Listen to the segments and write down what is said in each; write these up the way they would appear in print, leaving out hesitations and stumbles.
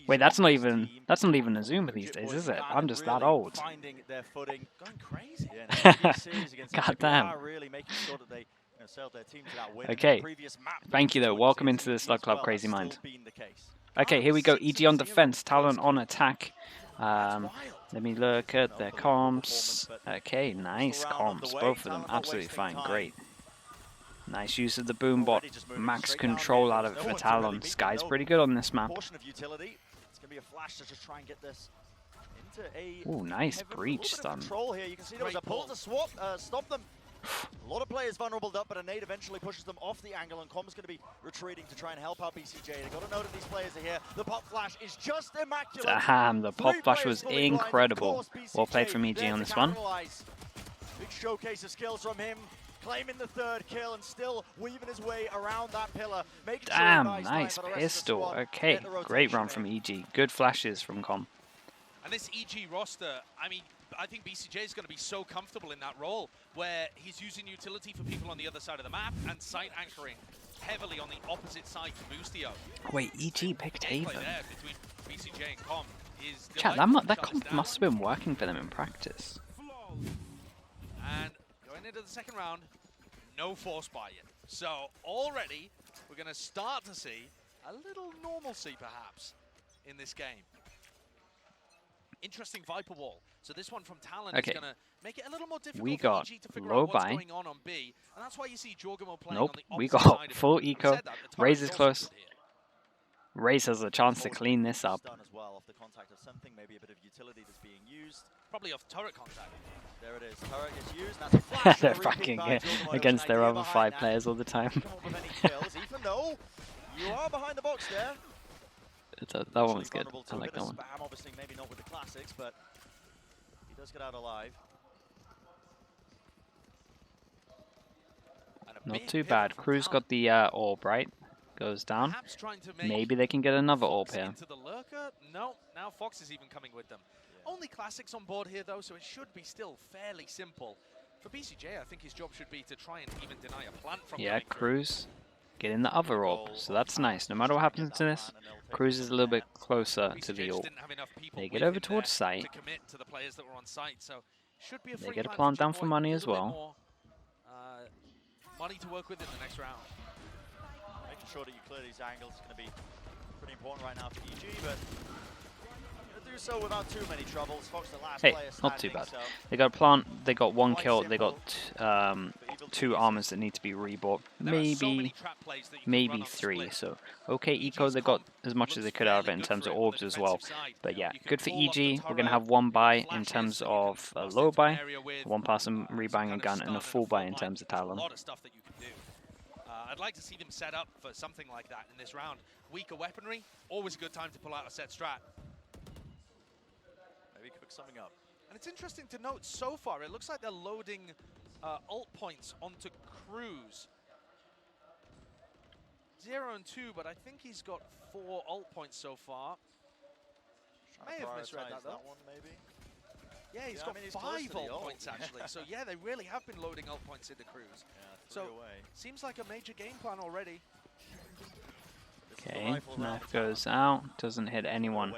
Wait, that's not even a Zoomer these days, is it? I'm just that old. Finding their footing, going crazy. God damn. Really making sure that they sailed their team to that win. Okay. Thank you though. Welcome into the Slug Club Crazy Mind. Okay, here we go. EG on defense, Talon on attack. Let me look at their comps. Okay, nice comps. Both of them absolutely fine. Great. Nice use of the boombot. Max control out of it for Talon. Sky's pretty good on this map. Ooh, nice breach stun. You can see there was a pull to stop them. A lot of players vulnerable up, but a nade eventually pushes them off the angle, and Com's going to be retreating to try and help out BCJ. They've got to know that these players are here. The pop flash is just immaculate. Damn, the pop flash was incredible. Well played from EG on this one. Big showcase of skills from him, claiming the third kill and still weaving his way around that pillar. Damn, nice pistol. Okay, great run from EG. Good flashes from Com. And this EG roster, I mean, I think BCJ is going to be so comfortable in that role where he's using utility for people on the other side of the map and site anchoring heavily on the opposite side to Boostio. Wait, EG picked Haven. Between BCJ and Com is Chat, that comp must have been working for them in practice. And going into the second round, no force buy yet. So already we're going to start to see a little normalcy perhaps in this game. Interesting Viper wall. So this one from Talon is going to make it a little more difficult for EG to figure out what's going on B. And that's why you see Jorgamo playing on the opposite we got side full eco. Raze is close. Raze has a chance to clean this up. As well, off the contact of something, maybe a bit of utility that's being used. Probably off turret contact. There it is. Turret gets used. That's a flash. They're fucking against their other 5 players all the time. Even though you are behind the box there. That one was good. I like that one. Spam, obviously, maybe not with the classics, but he does get out alive. Not too bad. Crew's got the orb, right? Goes down. Maybe they can get another orb here. No, now Fox is even coming with them. Yeah. Only classics on board here, though, so it should be still fairly simple. For BCJ, I think his job should be to try and even deny a plant from Cruz getting the other orb, so that's nice. No matter what happens to this, Cruz is a little bit closer to the orb. They get over towards site. They get a plant down for money as well. Money to work with in the next round. Making sure that you clear these angles is going to be pretty important right now for EG, but do so without too many troubles. Fox, the last player standing, not too bad. So they got a plant, they got 1 kill, they got 2 armors that need to be rebought. Maybe 3. So okay, eco, they got as much as they could out of it in terms of orbs as well. But yeah, good for EG. We're gonna have 1 buy in terms of a low buy, 1 person rebuying a gun, and a full buy in terms of Talon. I'd like to see them set up for something like that in this round. Weaker weaponry, always a good time to pull out a set strat. Maybe cook something up. And it's interesting to note so far, it looks like they're loading ult points onto Cruz. 0 and 2, but I think he's got 4 ult points so far. May have misread that though. That one, maybe? Yeah, he's got 5 ult points actually. So yeah, they really have been loading ult points into Cruz. Yeah, so seems like a major game plan already. Okay, knife goes out, doesn't hit anyone.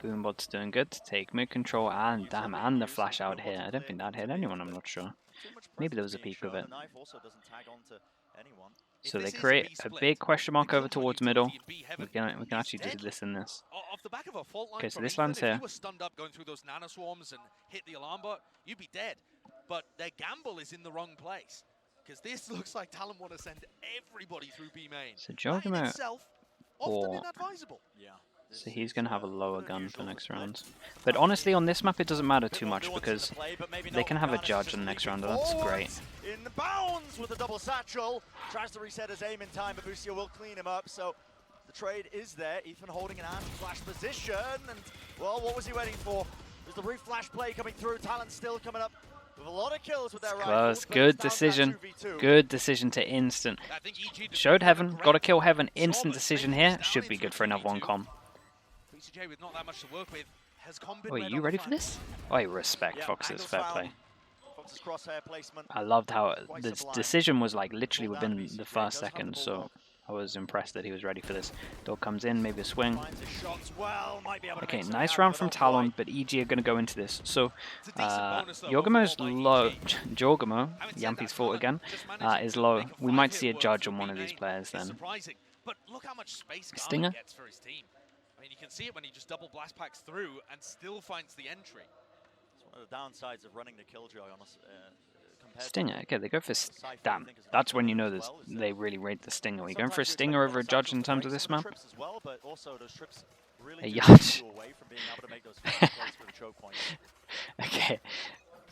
Boombot's doing good to take mid control, and damn, and the flash out here. I don't think that hit anyone, I'm not sure. Maybe there was a peek of it. So they create a big question mark over towards middle. We can actually do this in this. Okay, so this lands here. If you were stunned up going through those nanoswarms and hit the alarm bot, you'd be dead. But their gamble is in the wrong place. Because this looks like Talon want to send everybody through B main. So Jorgamo or... Yeah. So he's going to have a lower gun for next round. But honestly, on this map, it doesn't matter too much because they can have a judge in the next round, and that's great. In the bounds with a double satchel. Tries to reset his aim in time, but Boostio will clean him up. So the trade is there. Ethan holding an anti-flash position. And, well, what was he waiting for? There's the re-flash play coming through. Talon still coming up with a lot of kills with their rifles. Good decision. Good decision to instant. Showed Heaven. Got to kill Heaven. Instant decision here. Should be good for another 1 com. With not that much to work with, has wait, you ready for this? I respect Fox's fair play. I loved how the decision was like literally within the first second, so I was impressed that he was ready for this. Dog comes in, maybe a swing. Finds his shots well, might be able to Okay, make something nice out round of it, from not Talon, quite. but EG are going to go into this. So, It's a decent bonus, though, Yorgamo's overall by low. EG. Jorgamo, Having said Yampy's that, fault Talon again, just managing is to low. make a We might 5-hit see a work judge through on one of these B-main players is then. surprising. But look how much space Stinger? Garnet gets for his team. I mean, you can see it when he just double blast packs through and still finds the entry. It's one of the downsides of running the Killjoy on us. Compared Stinger, to okay, they go for... Cypher, I Damn, think, is that's when you know as this, well, is they that really rate the Stinger. Are you going sometimes for a you expect Stinger over a double judge satchels in to terms break of this some of map? the trips as well, but also those trips really A do yacht. keep you away from being able to make those plays for the choke point. Okay.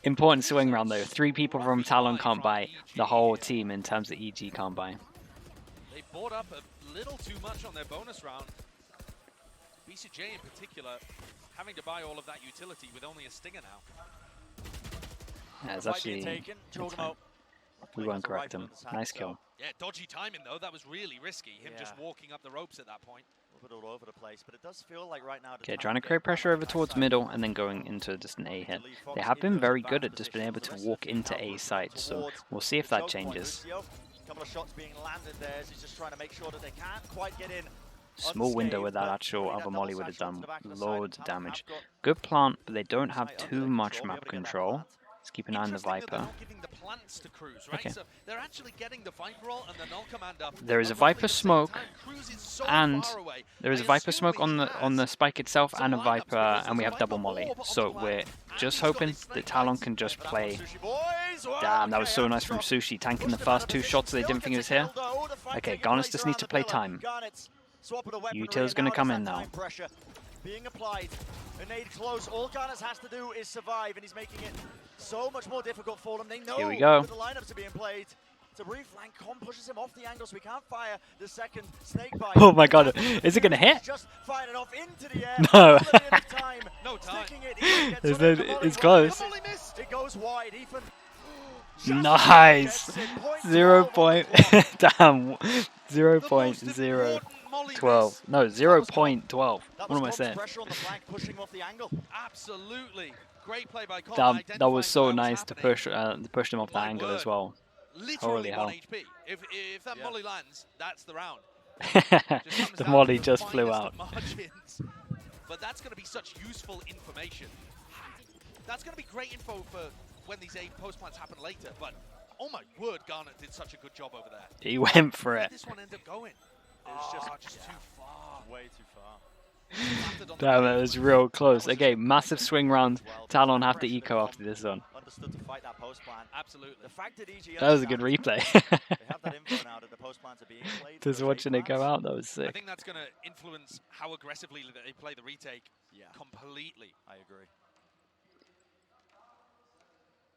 Important swing round though. 3 people from Talon can't buy. The whole team in terms of EG can't buy. They bought up a little too much on their bonus round. VCT in particular having to buy all of that utility with only a Stinger now. Yeah, it's Fight being actually... taken. it's Jorgamo fine. We won't correct him. Nice kill. Yeah, dodgy timing though. That was really risky. Him just Yeah. walking up the ropes at that point. A little bit all over the place, but it does feel like right now. Okay, trying to create pressure over towards middle and then going into just an A hit. They have been very good at just being able to walk into A site, so we'll see if that changes. Couple of shots being landed there as he's just trying to make sure that they can't quite get in. Small window where that actual other molly would have done loads of damage. Good plant, but they don't have too much map control. Let's keep an eye on the Interesting that they're Viper. not giving the plants to Cruz, right? Okay. So they're actually getting the Viper roll and the null command up. There is a at roughly Viper the same smoke, time. Cruz is so and far away. there is I a Viper assume smoke on he the has spike itself some and a lineups Viper, because and we there's have a double Viper molly. orb on So the plan, we're and just he's got hoping these that snake Talon bites. can just But that play. was Sushi Boys. Well, Damn, that was okay, so nice from Aftershock Sushi, tanking the pushed him out first of 2 position, shots they still didn't think he was gets a here. kill, though. The fight Okay, taking Garnet place just around needs to the play pillar. time. Garnet's swapping a weaponry, Util's and gonna now come there's in that now. time pressure being applied. A nade close. All Garnet has to do is survive, and he's making it so much more difficult for them. They know Here we go. that the lineups are being played. It's a reflank. Com pushes him off the angle, so he can't fire the second snake bite. Oh my god, is it gonna hit? Just fired it off into the air. No. Time. No time. Sticking it, Ethan gets It's on it, the no- volley it's well close. missed. It goes wide. Ethan. Nice. Gets it. Point 0 12 on the point. clock. Damn. 0 The point most 0 important molly 12. miss. No, 0 point 12. That What was am I Com's saying? pressure on the flank, pushing him off the angle. Absolutely. Great play by Com. Damn, that identifying was so what nice to happening. push them off the My angle as word. well. Literally Holy 1 hell. HP. If that Yeah. molly lands, that's the round. Just comes The down molly to the just flew finest out. of margins. But that's going to be such useful information. That's going to be great info for when these A post plants happen later. But oh my word, Garnet did such a good job over there. He went for Where it. did this one end up going? It's Just too far. way too far. Landed on the Damn, blade. it was real close. Okay, massive swing round. Talon have to eco after this one. Understood to fight that post plant. Absolutely. The fact that EG That was a good understand replay. they have that info now that the post plants are being played. Just those watching A it go plants. out, that was I sick. think that's going to influence how aggressively they play the retake Yeah, completely. I agree.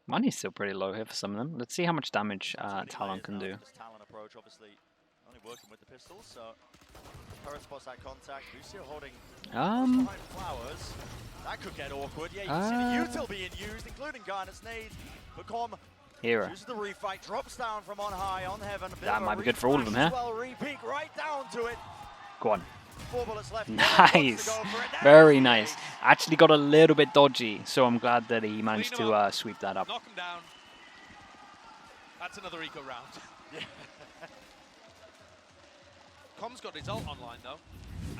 Money's still pretty low here for some of them. Let's see how much damage Talon can do. This Talon approach, obviously, only working with the pistols, so Perez spots that contact. Lucio holding behind flowers. That could get awkward. Yeah, you can see the util being used, including Garnet's nade. But Com Hero. uses the refight, drops down from on high on heaven. A bit That of a might be good for all of them here. reflash as well, re-peek right down to it. Go on. 4 bullets left. Nice. Very nice. Actually got a little bit dodgy, so I'm glad that he managed to sweep that up. Knock him down. That's another eco round. Com's got his ult online though.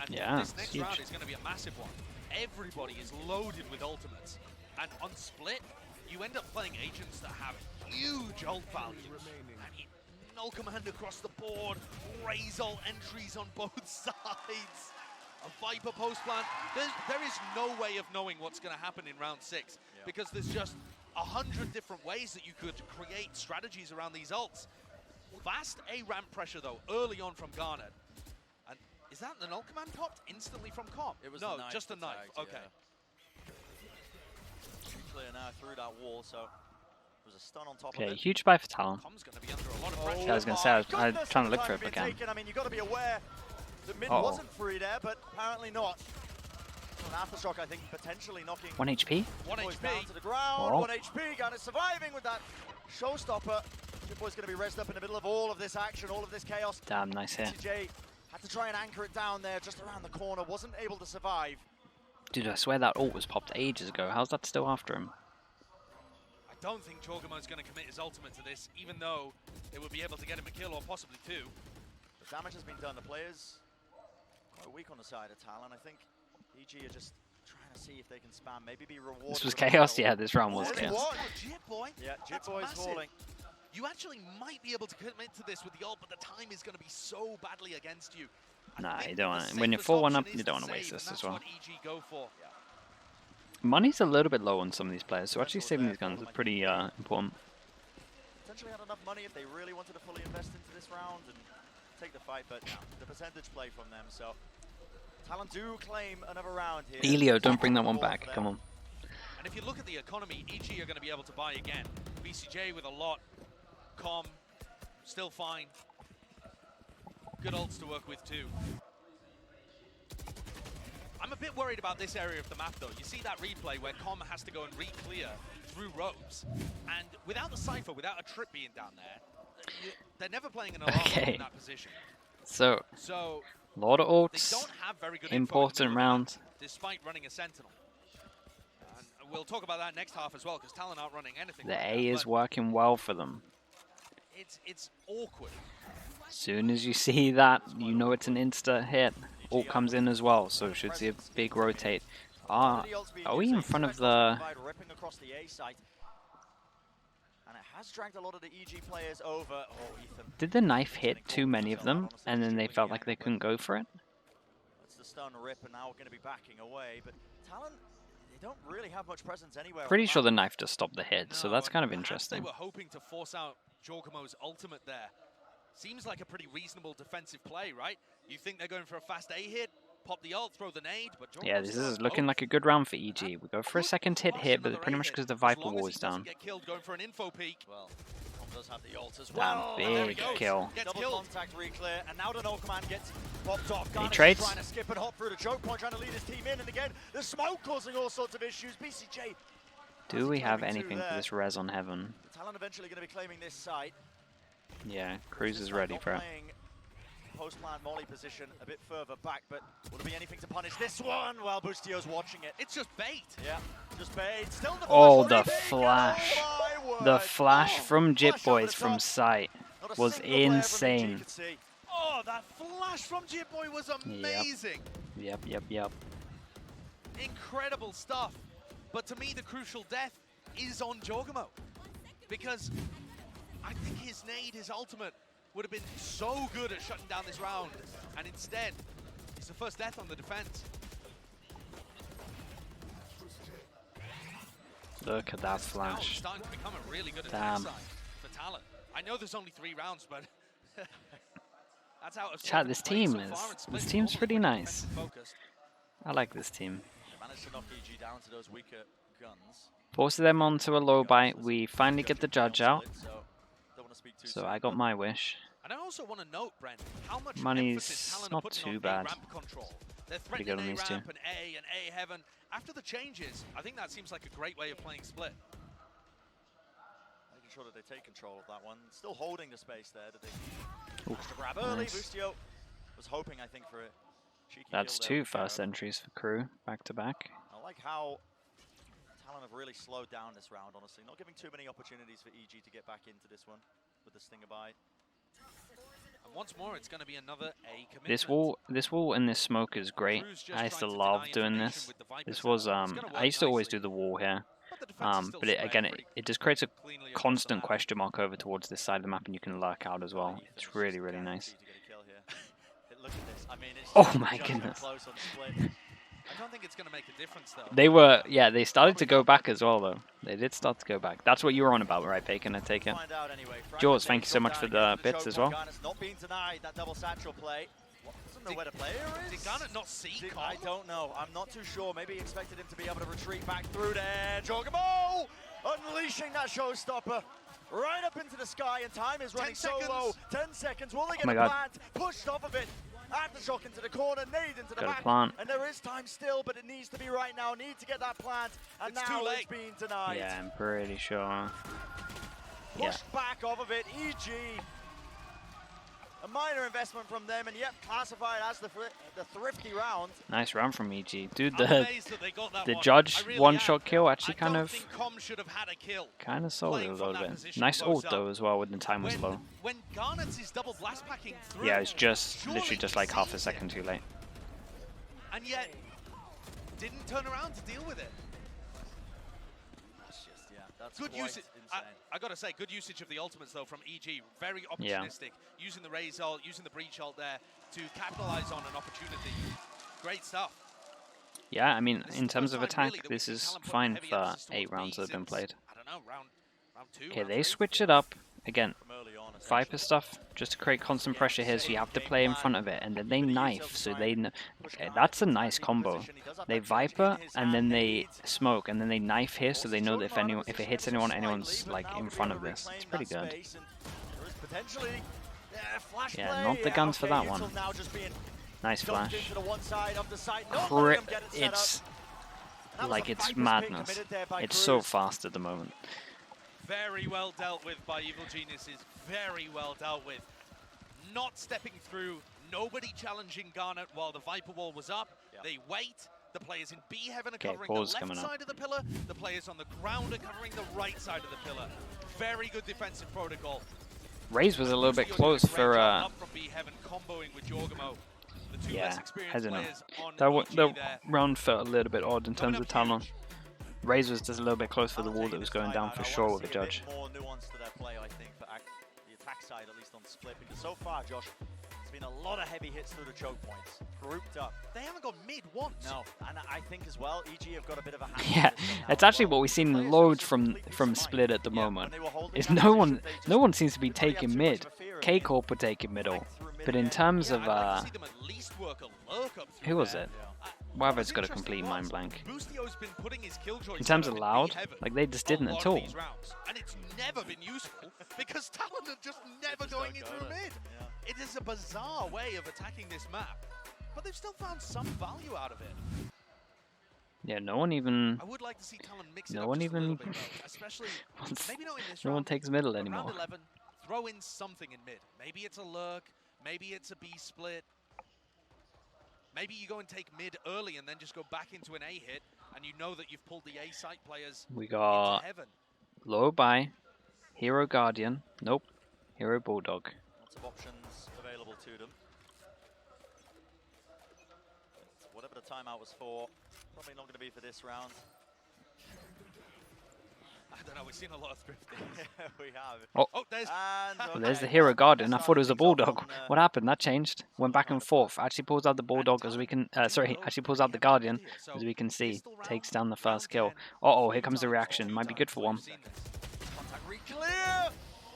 And Yeah, this it's next huge. round is going to be a massive one. Everybody is loaded with ultimates. And on split, you end up playing agents that have huge ult value. I mean, null command across the board, raise ult entries on both sides. A Viper post plant. There is no way of knowing what's going to happen in round 6 because there's just 100 different ways that you could create strategies around these ults. Fast A ramp pressure though, early on from Garnet. And is that the null command popped instantly from Com? It was no, the knife just a that knife. tagged, Okay. Clear now through that wall, so there was a stun on top Okay, of it. huge buy for Talon. Com's going to be under a lot of pressure. I was gonna say, I was trying to look for it, but I can't. I mean, you've got to be aware that mid Uh-oh. wasn't free there, but apparently not. An aftershock, I think, potentially knocking 1 HP. 1 boys HP. down to the ground. Oh. 1 HP, Garnet surviving with that showstopper. Good boy's going to be rezzed up in the middle of all of this action, all of this chaos. Damn, nice hit. TJ had to try and anchor it down there, just around the corner, wasn't able to survive. Dude, I swear that ult was popped ages ago. How's that still after him? I don't think Jorgamo's going to commit his ultimate to this, even though it would be able to get him a kill or possibly 2. The damage has been done. The players quite weak on the side of Talon. I think EG are just trying to see if they can spam, maybe be rewarded. This was with a chaos, kill. yeah, this round was There's chaos. one. Jitboy. Yeah, That's Jitboy's massive. falling. You actually might be able to commit to this with the ult, but the time is going to be so badly against you. Nah, think you don't the want to. When you're safest 4-1 up, option you is don't to want to waste save, this and as that's well. what EG go for. Money's a little bit low on some of these players, so actually saving these guns is pretty important. Potentially had enough money if they really wanted to fully invest into this round and take the fight, but no, the percentage play from them, so Talon do claim another round here. Elio, don't bring that one back, come on. And if you look at the economy, EG are going to be able to buy again. VCJ with a lot. Com, still fine. Good ults to work with too. I'm a bit worried about this area of the map though. You see that replay where Com has to go and re-clear through ropes. And without the Cypher, without a trip being down there, they're never playing an alarm in that position. So, a lot of they ults, don't have very good important round. despite running a Sentinel. And we'll talk about that next half as well, because Talon aren't running anything. The like A that, is but working well for them. it's awkward. As soon as you see that, you know it's an insta hit. Ult comes in as well, so should see a big rotate. Are we in front of the... ripping across the A site. And it has dragged a lot of the EG players over. Oh, Ethan. Did the knife hit too many of them, and then they felt like they couldn't go for it? It's the stun rip, and now we're going to be backing away. But Talon, they don't really have much presence anywhere. Pretty sure the knife just stopped the hit, so that's kind of Perhaps interesting. They were hoping to force out Jorgamo's ultimate there. Seems like a pretty reasonable defensive play, right? You think they're going for a fast A hit, pop the ult, throw the nade, but Yeah, this is looking like a good round for EG. We go for a second hit here, but pretty much because the Viper Wall is down. Get killed, going for an info peek. Well, Tom does have the ult as Damn, well. big kill. Double contact re-clear, and now the null command gets popped off. He Garnish trades. trying to skip and hop through the choke point, trying to lead his team in, and again, the smoke causing all sorts of issues. BCJ. Do we have anything for this res on Heaven? Talon eventually going to be claiming this site. Yeah, Cruz is ready for it. Post-plant molly position a bit further back, but will there be anything to punish this one? Well, Boostio's watching it. It's just bait. Yeah, just bait. Still the Oh, flash. the flash. The flash from Jitboys from sight was insane. Oh, that flash from Jitboy was amazing. Yep. Incredible stuff. But to me, the crucial death is on Jorgamo. Because I think his nade, his ultimate, would have been so good at shutting down this round. And instead, it's the first death on the defense. Look at that flash. Starting to become a really good attack Damn. side for Talon. I know there's only 3 rounds, but that's out of Chat, this team so is... far, and This Split team's almost pretty nice. focused. I like this team. They managed to knock EG down to those weaker guns. Forces them onto a low bite. We finally get the judge out. So I got my wish. And I also want to note, Brent, how much Money's emphasis Talon are not putting too on bad. A-ramp control. They're Pretty good threatening on these two. A-ramp and A heaven. After the changes, I think that seems like a great way of playing Split. Making sure that they take control of that one. Still holding the space there. Did they Oof, manage to grab early? nice. Boostio was hoping, I think, for a cheeky That's kill there 2 with first Garrow. entries for Crew, back to back. I like how Talon have really slowed down this round, honestly. Not giving too many opportunities for EG to get back into this one with the Stinger bite. And once more, it's going to be another A commitment. This wall and this smoke is great. Cruz just I used to trying to love deny doing information this. with the Viper This setup. was It's gonna I work used to always nicely. do the wall here. But the defense is still But it, spread again, pretty it just creates a cleanly across the constant map. question mark over towards this side of the map, and you can lurk out as well. It's really, really nice. To get a kill here. Look at this. I mean, it's Oh just my been goodness. close on Split. I don't think it's going to make a difference, though. They were, yeah, they started to go back as well, though. They did start to go back. That's what you were on about, right, Bacon? I take it. Find out anyway. Jaws, thank you so Fragmentation much for down the again bits choke as well. point. Garnet's not being denied that double satchel play. Doesn't know where the player is. Did Garnet not see Com? I don't know. I'm not too sure. Maybe he expected him to be able to retreat back through there. Jorgamo unleashing that showstopper right up into the sky, and time is running so low. 10 seconds. Will they get my a God. plant? Pushed off of it. Aftershock into the corner, nade into the Got a back. plant. And there is time still, but it needs to be right now. Need to get that plant, and It's now too it's late. being denied. Yeah, I'm pretty sure. Yeah. Pushed back off of it. EG a minor investment from them, and yep, classified as the thrifty round. Nice round from EG. Dude, I'm amazed that they got that the one. judge I really one-shot am. kill actually I kind don't of think Com should have had a kill. sold it a Playing from little that bit. position Nice close ult though up. as well when the time was low. When Garnet's is double blast packing through, Yeah, it's just surely literally just he like half a sees second it, too late. and yet didn't turn around to deal with it. That's just, yeah, that's Good quite usage. insane. I gotta say, good usage of the ultimates though from EG. Very opportunistic, using the Raze ult, using the breach ult there to capitalize on an opportunity. Great stuff. Yeah, I mean, This is in the terms first of time attack, really that we this see is Talon putting fine heavy for emphasis 8 towards rounds that have been since, played. I don't know, round 2. Okay, round they 3? switch it up again. From early on, Viper stuff, just to create constant pressure here, so you have to play in front of it, and then they knife, so they... Okay, that's a nice combo. They Viper, and then they smoke, and then they knife here, so they know that if it hits anyone, anyone's like in front of this. It's pretty good. Yeah, not the guns for that one. Nice flash. It's like it's madness. It's so fast at the moment. Very well dealt with by Evil Geniuses. Very well dealt with. Not stepping through. Nobody challenging Garnet while the Viper wall was up. Yep. They wait. The players in B heaven are covering the left side of the pillar. The players on the ground are covering the right side of the pillar. Very good defensive protocol. Raze was a little bit close for up from B heaven, comboing with Jorgamo. The two less experienced hesitant. players on That round felt a little bit odd in terms of Talon. Raze was just a little bit close for the wall that was going down for sure with the judge. More nuance to their play, I think, for the attack side, at least on split, because so far, Josh, it's been a lot of heavy hits through the choke points, grouped up. They haven't got mid once. No, and I think as well, EG have got a bit of a hand. Yeah, it's actually what we've seen loads from split at the moment. Is no one seems to be taking mid. K-Corp are taking middle, but in terms of who was it? Whatever's got a complete mind blank. In terms of Loud, like they just didn't at all. And it's never been useful because Talon are just never going in through mid. It is a bizarre way of attacking this map, but they've still found some value out of it. Yeah, no one even. I would like to see Talon mix it No up one just a even. little bit, though, especially maybe not in this No round, one takes middle but anymore. round 11, throw in something in mid. Maybe it's a lurk, maybe it's a B split. Maybe you go and take mid early and then just go back into an A hit, and you know that you've pulled the A site players We got into heaven. low buy, Hero Guardian, nope, Hero Bulldog. Lots of options available to them. But whatever the timeout was for, probably not going to be for this round. I don't know, we've seen a lot of thrifting. Yeah, we have. Oh, there's... Well, there's the Hero Guardian. I thought it was a Bulldog. What happened? That changed. Went back and forth. Actually pulls out the Bulldog as we can... actually pulls out the Guardian, as we can see. Takes down the first kill. Uh-oh, here comes the reaction. Might be good for one.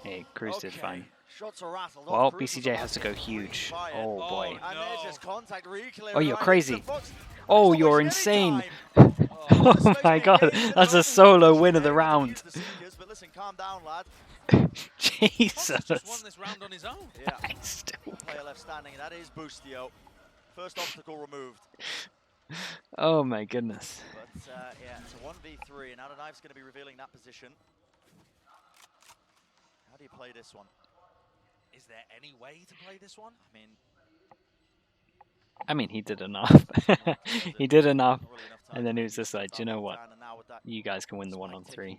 Hey, Cruz did fine. Well, BCJ has to go huge. Oh, boy. Oh, you're crazy. Oh, you're insane. Oh my god, that's a solo win of the round. Jesus. Won this round on his own. Yeah. Player left standing, that is Boostio. First obstacle removed. Oh my goodness. But yeah, it's a 1v3, and Adoniv's going to be revealing that position. How do you play this one? Is there any way to play this one? I mean, he did enough. He did enough. And then he was just like, you know what? You guys can win the 1-on-3.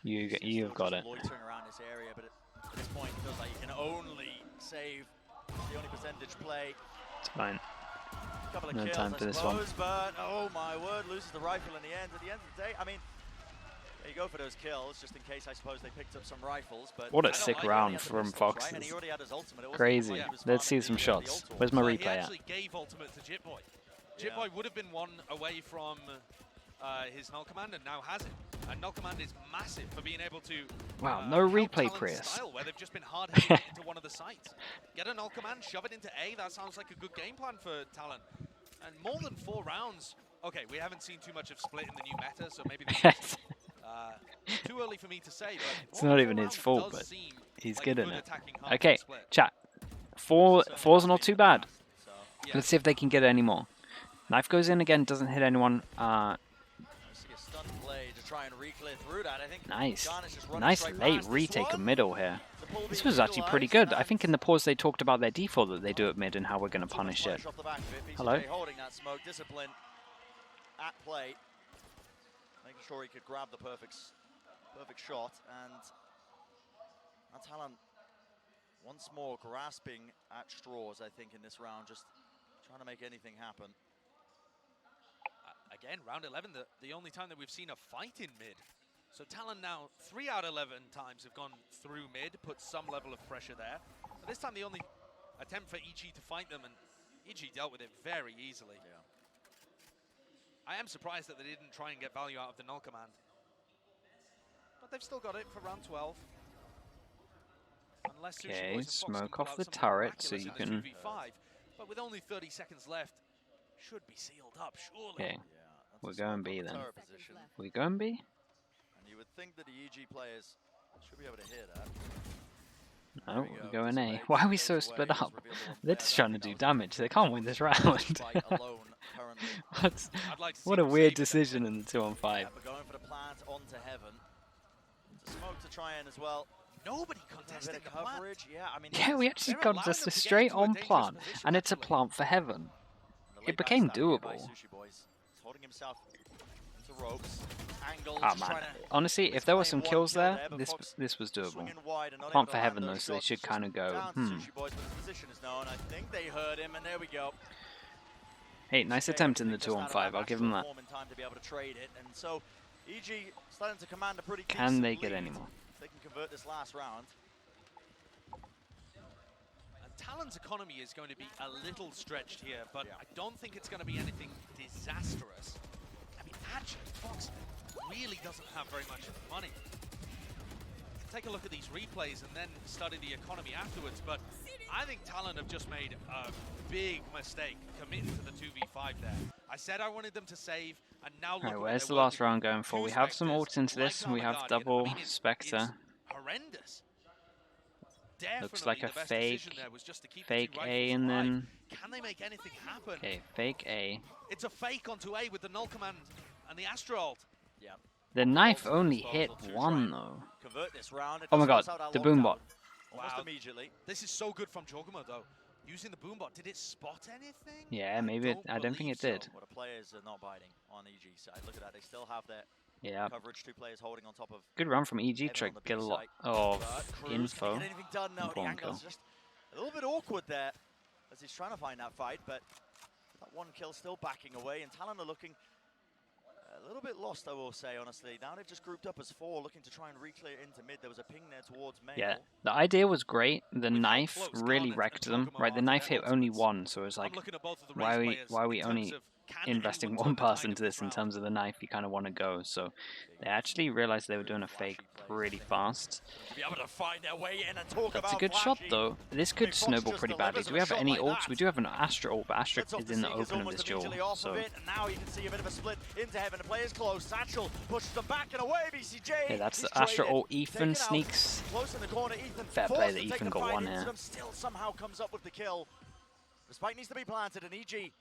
You've got it. Loitering around this area, but at this point, it feels like you can only save the only percentage play. It's fine. Couple of No kills, time for this one. But oh my word, loses the rifle in the end. At the end of the day, I mean, there you go for those kills, just in case I suppose they picked up some rifles. But What a sick round from Foxes. Crazy. Let's see some shots. Where's my replay at? He actually gave ultimate to Jitboy. Jitboy would have been one away from his null command and now has it. And null command is massive for being able to Wow, no replay, Prius. where they've just been hard-hitting into one of the sites. Get a null command, shove it into A. That sounds like a good game plan for Talon. And more than 4 rounds. Okay, we haven't seen too much of split in the new meta, so maybe this is too early for me to say. But it's not even his fault, but he's good in it. Okay, chat. Four's not too bad. Let's see if they can get it anymore. Knife goes in again, doesn't hit anyone. Nice. Nice late retake of middle here. pull This being was actually pretty good. I utilised, think in the pause they talked about their default that they do at mid and how we're going to too much punish it. pressure off the back of it. BCJ Hello? holding that smoke, discipline at play, making sure he could grab the perfect shot, and Talon once more grasping at straws, I think, in this round, just trying to make anything happen. Again, round 11, the only time that we've seen a fight in mid. So Talon now 3 out of 11 times have gone through mid, put some level of pressure there. But this time the only attempt for EG to fight them, and EG dealt with it very easily. Yeah. I am surprised that they didn't try and get value out of the null command. But they've still got it for round 12. Unless Sushi Okay, Boys and Fox can smoke pull off out the something turret so miraculous you in the can... 2v5. But with only 30 seconds left, should be sealed up, surely. Okay, Yeah, that's we're a going smoke B on the then. turret position, We going B? and you would think that the EG players should be able to hear that. No, we we're go. going A. Display Why are we goes so away, split just up? revealed the one They're player. just I trying to think do that was damage. They can't win this round. fight alone currently. What? I'd like to see What a them weird save it, decision in the 2-on-5. Yeah, but going for the plant onto heaven. To smoke to try in as well. Nobody A contesting bit the of plant. coverage. Yeah, I mean, Yeah, we actually They're got allowing just them a to get straight into a on dangerous plant, position, and it's a actually. plant for heaven. the late It became backstab here by doable. Sushi Boys. He's holding himself into ropes. Angle, Ah just man, trying to honestly, if there were some reclaim one kills kill there, but this Fox this was doable. swinging wide and not Plant able for to land heaven though, those so they shots. should It's kind of just go, down to Sushi Boys, but his position is known. I think they heard him, and there we go. Hey, nice attempt in the 2-on-5, I'll give them that. In time to be able to trade it, and so EG starting to command a pretty Can they decent get lead any more? if they can convert this last round. And Talon's economy is going to be a little stretched here, but Yeah. I don't think it's going to be anything disastrous. I mean, actually, Fox really doesn't have very much money. Take a look at these replays and then study the economy afterwards, but I think Talon have just made a big mistake committing to the 2v5 there. I said I wanted them to save, and now look Alright, at where's what the they're last working round with. going for? Two We have some Spectres, ults into like this, and we have Armaguardian. double I mean, it's Spectre. horrendous. Looks like a Definitely the best fake, decision there was just to keep the fake two A rifles and alive. then... Can they make anything happen? Okay, fake A. It's a fake onto A with the null command and the Astro ult. Yeah. The knife Ultimate only disposal hit to try one and though. Convert this round. It Oh my does god, close out the our boom lockdown bot. almost Wow. immediately. This is so good from Jogumo though. Using the boombot, did it spot anything? Yeah, maybe it, I don't think it did. What the players are not biting on EG side. Look at that. They still have their Yeah, coverage. Two players holding on top of good run from EG Evan to on the get a B lot side. of But Cruz info. can't get anything done. No, the Important angle's kill. just a little bit awkward there as he's trying to find that fight, but that one kill still backing away, and Talon are looking a little bit lost, I will say, honestly. Now they've just grouped up as 4, looking to try and re-clear into mid. There was a ping there towards main. Yeah, the idea was great. The With how knife close really Garnet wrecked and them. Jogumo Right, the are to knife their hit only ultimates. one, so it was I'm like, looking at both of the why race are we players in only terms of can investing anyone one turn the tide person of to this in round? terms of the knife you kind of want to go. So they actually realized they were doing a fake pretty fast. To be able to find their way in and talk That's about a good shot flashy. though. This could Fox snowball just pretty badly. delivers Do we a have shot any like ults? that. We do have an Astra ult, but Astra Let's off is the in the Seekers open of almost this duel. immediately off So of it, and now you can see a bit of a split into heaven. The player's close. Satchel pushes them back and away. VCJ. yeah, that's he's the Astra traded. ult. Ethan Taken out. sneaks. Close in the corner. Ethan Fair forced play to that take Ethan the got fight one into here. them, still somehow comes up with the kill. The spike needs to be planted, and EG,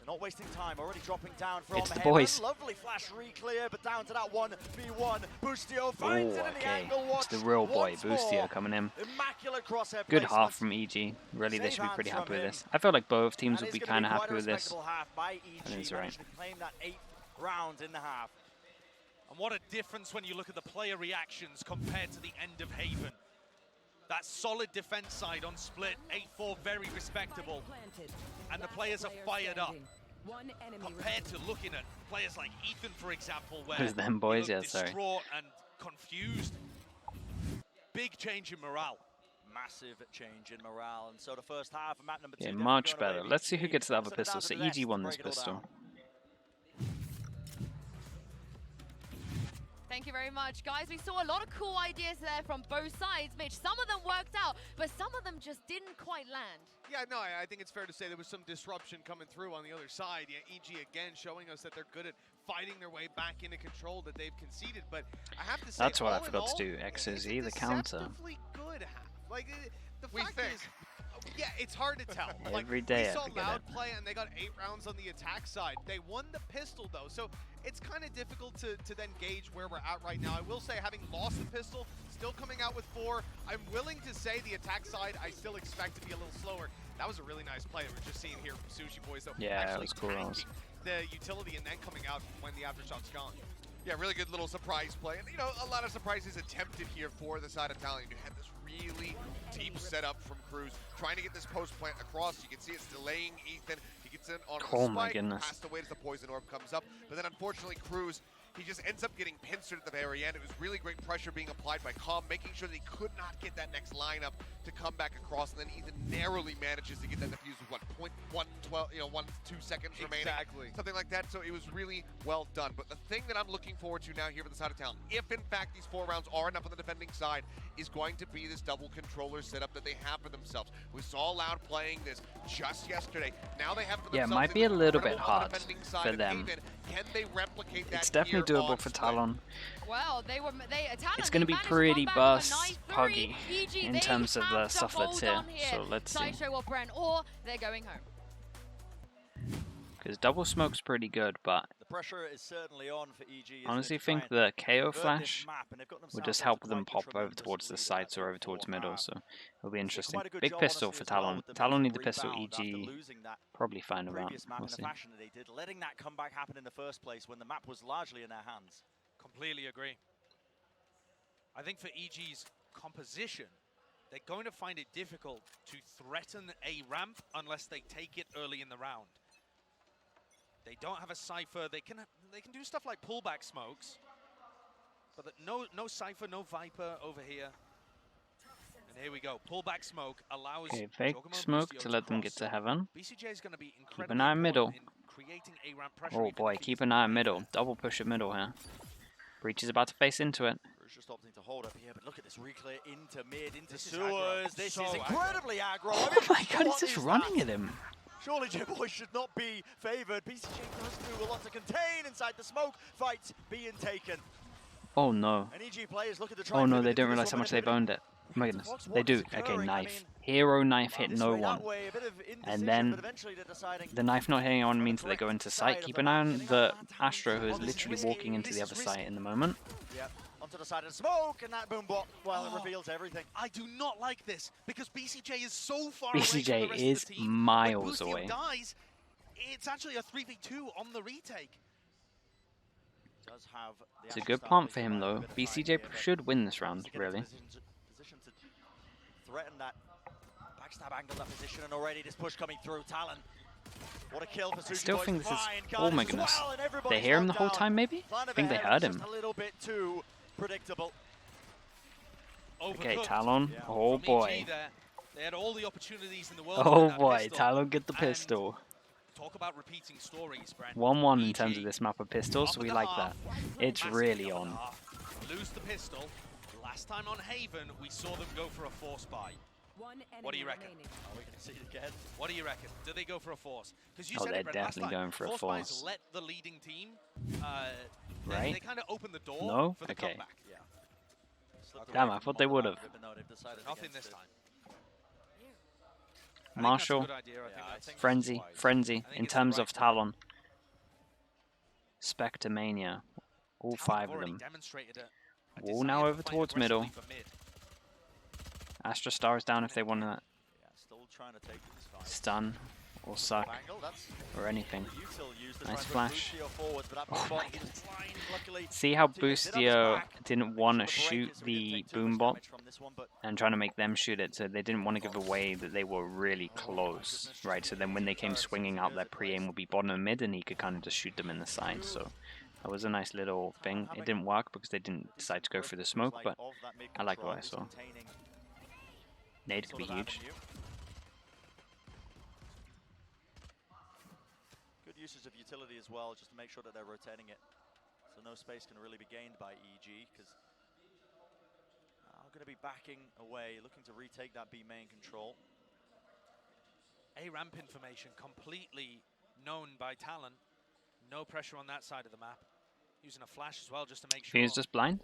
they're not wasting time, already dropping down from It's the heaven. boys. Lovely flash re-clear, but down to that 1v1. Boostio Oh, finds it in the okay. angle. It's the Watch real boy, once more. Boostio, coming in. Immaculate crosshair Good placement. half from EG. Really, they Save should be pretty hands happy from with him. this. I feel like both teams That would is be gonna kind of quite happy a with this. respectable half by EG. I think it's right. Managed to claim that 8th round in the half. And what a difference when you look at the player reactions compared to the end of Haven. That solid defense side on split, 8-4, very respectable. And the players are fired up. Compared to looking at players like Ethan, for example, where Who's them he boys? looked Yeah, sorry. distraught and confused. Big change in morale. Massive change in morale, and so the first half of map number 2. Yeah, definitely much going away. better. Let's see who VCT gets the other send it down pistol. to So the EG nest won to this break it all pistol. down. Thank you very much, guys. We saw a lot of cool ideas there from both sides, Mitch. Some of them worked out, but some of them just didn't quite land. Yeah, no, I think it's fair to say there was some disruption coming through on the other side. Yeah, EG again showing us that they're good at fighting their way back into control that they've conceded. But I have to say, That's what I all in forgot to all, do, it's a XOZ, the counter. deceptively good half. Like, the We fact think. is, Yeah, it's hard to tell. Every day we I saw forget Loud it. play, and they got 8 rounds on the attack side. They won the pistol, though, so it's kind of difficult to then gauge where we're at right now. I will say, having lost the pistol, still coming out with 4, I'm willing to say the attack side I still expect to be a little slower. That was a really nice play that we're just seeing here from Sushi Boys, though. Yeah, actually it was cool. tanking the utility and then coming out when the aftershock's gone. Yeah, really good little surprise play. And, you know, a lot of surprises attempted here for the side of Talon. You had this really deep setup from Cruz, trying to get this post plant across. You can see it's delaying Ethan. He gets in on Oh the my spike, goodness. has to wait as the poison orb comes up. But then, unfortunately, Cruz, he just ends up getting pincered at the very end. It was really great pressure being applied by Calm, making sure that he could not get that next lineup to come back across. And then Ethan narrowly manages to get that defuse with, what, 0.112, you know, 1-2 seconds remaining. Exactly. Something like that. So it was really well done. But the thing that I'm looking forward to now here for the side of Talon, if in fact these 4 rounds are enough on the defending side, is going to be this double controller setup that they have for themselves. We saw Loud playing this just yesterday. Now they have it for Yeah, it themselves. might They be a look little bit incredible on the hard defending side for of them. Haven. Can they replicate that It's definitely here doable on for Split? Talon. Well, Talon, It's going to be managed pretty come back with a burst nice puggy three. EG, in they terms of the have to stuff that's hold here. on So let's see. Sideshow or Brent, or they're going home. Because double smoke's pretty good, but The pressure is certainly on for EG. isn't it, honestly to try think and the KO convert this flash map, and they've got would themselves just into help them quite a pop over tremendous towards the lead at sides that or over towards 4 middle, half. so it'll be Did interesting. quite a good Big job, pistol honestly, for as well Talon. with the Talon need the mental pistol, rebound after EG losing that probably fine around. previous map We'll in see. the fashion that they did, letting that comeback happen in the first place when the map was largely in their hands. Completely agree. I think for EG's composition, they're going to find it difficult to threaten a ramp unless they take it early in the round. They don't have a Cypher. They can do stuff like pullback smokes, but no Cypher, no Viper over here. And here we go. Pullback smoke allows Okay, fake Jogomo smoke Bustio to let them get cross. to heaven. BCJ is going to be Keep incredibly an eye on middle. important in creating a ramp pressure. Oh even boy, if he's keep an eye on right middle. there. Double push at middle here. Breach is about to face into it. Bruce just opting to hold up here, but look at this reclear into mid, into This is sewers. aggro. This So is aggro. incredibly aggro. I Oh mean, my god, what he's just is running that? at him. Surely J-Boy should not be favoured. BCJ does do a lot to contain inside the smoke. Fights being taken. Oh no. And EG players looking to try Oh and no, pivot they into don't this realize how one, much but they've owned it. Oh my goodness. Fox, They what do. is Okay, occurring? I knife. mean, Hero knife hit this no way, that one. way, a bit of indecision, then but eventually they're deciding The knife not hitting anyone on the means that they go correct into side sight. of Keep the an map, eye on getting the out of that Astro, who is time. Oh, this is literally risky. walking into This the is other risky. site in the moment. Yep, onto the side of the smoke, and that boom bot, well, it Oh. reveals everything. I do not like this because BCJ is so far away BCJ from the rest is of the team. miles when Bustio away. dies, it's actually a 3v2 on the retake. Does have the It's a Astro good Star plant to for him provide a though. bit of BCJ time here, but should win this to round, get into really. position to threaten that backstab angle, that position, and already this push coming through. Talon, what a kill for Sushi I still Boys. think this is... Fine, Oh my Guardians as goodness. well, and They everybody's hear him the locked whole down. time, maybe? Plan I of think they ahead heard was him. just a little bit too predictable. Okay, Overcooked Talon. Yeah. Oh from boy. EG there. They had all the opportunities in the world. to Oh win that boy, pistol. Talon get the And pistol. Talk about repeating stories, Brent. 1-1 in terms EG of this map of pistols, up so at we the like half, that. It's massively really up at the on. half. Lose the pistol. Last time on Haven, we saw them go for a force buy. What do you reckon? Are we going to see it again? What do you reckon? Do they go for a force? Because you Oh, said they're it, Brent, last definitely time. going for a force. force. Buys let the leading team. Right? They kind of open the door No? for the Okay. comeback. Yeah. Slipped Damn, away I from thought they the would mark, have. but no, they've decided Nothing against this it. time. I think Marshall, that's a good idea. I think Yeah, I that's think Frenzy, wise. Frenzy, think in it's the terms right of call. Talon. Spectre Mania. All Talon 5 have of already them. demonstrated a Wall desire now to over fight towards aggressively middle. for mid. Astra Star is down if they want to Yeah, still trying to take this fight. stun or suck Angle, that's or anything. Util used to Nice try and push flash. Bustio forwards, but that Oh boom my bot, he was blind, luckily. See how Bustio did have his Bustio back. didn't Making want to sure break shoot it so he didn't the take too much boom bot damage from this one, but and trying to make them shoot it, so they didn't want to give away that they were really close, right? So then when they came swinging out, their pre-aim would be bottom and mid, and he could kind of just shoot them in the side. So that was a nice little thing. It didn't work because they didn't decide to go for the smoke, but of that mid I like what I control, saw. containing nade could sort be of huge. avenue. Good usage of utility as well, just to make sure that they're rotating it, so no space can really be gained by EG, because I'm going to be backing away, looking to retake that B main control. A ramp information completely known by Talon. No pressure on that side of the map. Using a flash as well just to make sure. He was just blind.